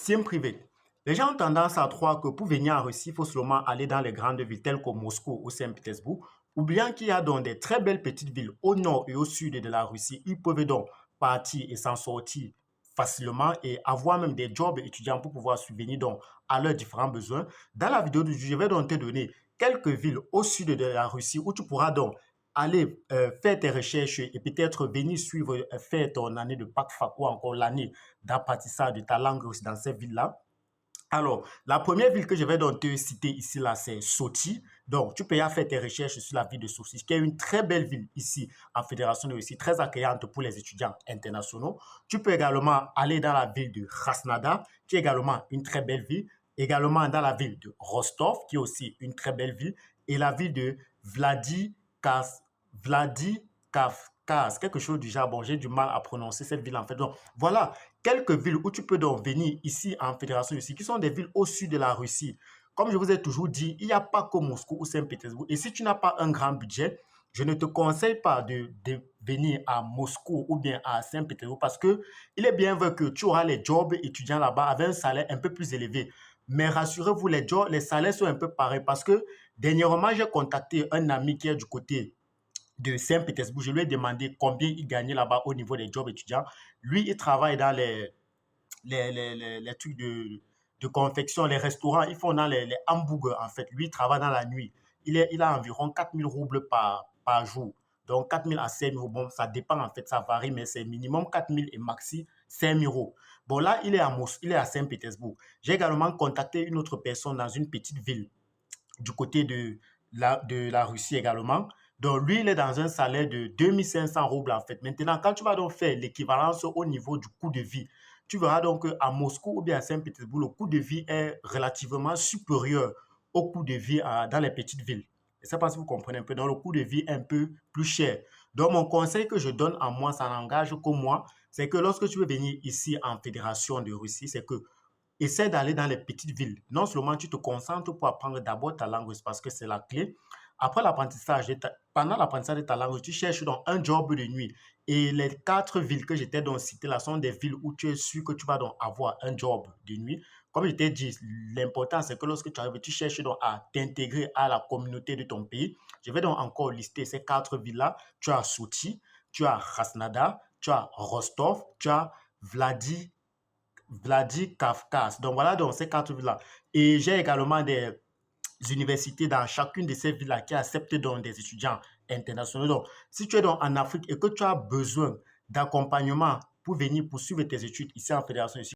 Sim privé. Les gens ont tendance à croire que pour venir en Russie, il faut seulement aller dans les grandes villes telles que Moscou ou Saint-Pétersbourg, ou bien qu'il y a donc des très belles petites villes au nord et au sud de la Russie. Ils peuvent donc partir et s'en sortir facilement et avoir même des jobs étudiants pour pouvoir subvenir donc à leurs différents besoins. Dans la vidéo d'aujourd'hui, je vais donc te donner quelques villes au sud de la Russie où tu pourras donc aller faire tes recherches et peut-être venir suivre, faire ton année de fac ou encore l'année d'apprentissage de ta langue russe dans ces villes-là. Alors, la première ville que je vais donc te citer ici, là, c'est Sochi. Donc, tu peux y aller faire tes recherches sur la ville de Sochi, qui est une très belle ville ici en Fédération de Russie, très accueillante pour les étudiants internationaux. Tu peux également aller dans la ville de Krasnodar, qui est également une très belle ville. Également dans la ville de Rostov, qui est aussi une très belle ville. Et la ville de Vladikavkaz, quelque chose du genre. Bon, j'ai du mal à prononcer cette ville en fait. Donc, voilà quelques villes où tu peux donc venir ici en Fédération Russie, qui sont des villes au sud de la Russie. Comme je vous ai toujours dit, il n'y a pas que Moscou ou Saint-Pétersbourg. Et si tu n'as pas un grand budget, je ne te conseille pas de venir à Moscou ou bien à Saint-Pétersbourg parce que il est bien vrai que tu auras les jobs étudiants là-bas avec un salaire un peu plus élevé. Mais rassurez-vous, les salaires sont un peu pareils parce que dernièrement, j'ai contacté un ami qui est du côté de Saint-Pétersbourg. Je lui ai demandé combien il gagnait là-bas au niveau des jobs étudiants. Lui, il travaille dans les trucs de confection, les restaurants. Ils font dans les hamburgers, en fait. Lui, il travaille dans la nuit. Il a environ 4000 roubles par jour. Donc, 4000 à 5000 euros. Bon, ça dépend, en fait, ça varie, mais c'est minimum 4000 et maxi 5000 euros. Bon, là, il est à Saint-Pétersbourg. J'ai également contacté une autre personne dans une petite ville du côté de la Russie également. Donc, lui, il est dans un salaire de 2500 roubles en fait. Maintenant, quand tu vas donc faire l'équivalence au niveau du coût de vie, tu verras donc qu'à Moscou ou bien à Saint-Pétersbourg, le coût de vie est relativement supérieur au coût de vie dans les petites villes. Je ne sais pas si vous comprenez un peu. Donc, le coût de vie est un peu plus cher. Donc, mon conseil que je donne à moi, ça n'engage que moi, c'est que lorsque tu veux venir ici en Fédération de Russie, c'est que essaie d'aller dans les petites villes. Non seulement tu te concentres pour apprendre d'abord ta langue russe parce que c'est la clé. Après l'apprentissage, pendant l'apprentissage de ta langue, tu cherches donc un job de nuit. Et les 4 villes que j'étais donc citées là sont des villes où tu es sûr que tu vas donc avoir un job de nuit. Comme je t'ai dit, l'important c'est que lorsque tu arrives, tu cherches donc à t'intégrer à la communauté de ton pays. Je vais donc encore lister ces 4 villes-là. Tu as Sochi, tu as Krasnodar, tu as Rostov, tu as Vladikavkaz. Donc voilà donc ces 4 villes-là. Et j'ai également des universités dans chacune de ces villes-là qui acceptent donc des étudiants internationaux. Donc, si tu es donc en Afrique et que tu as besoin d'accompagnement pour venir poursuivre tes études ici en Fédération, ici,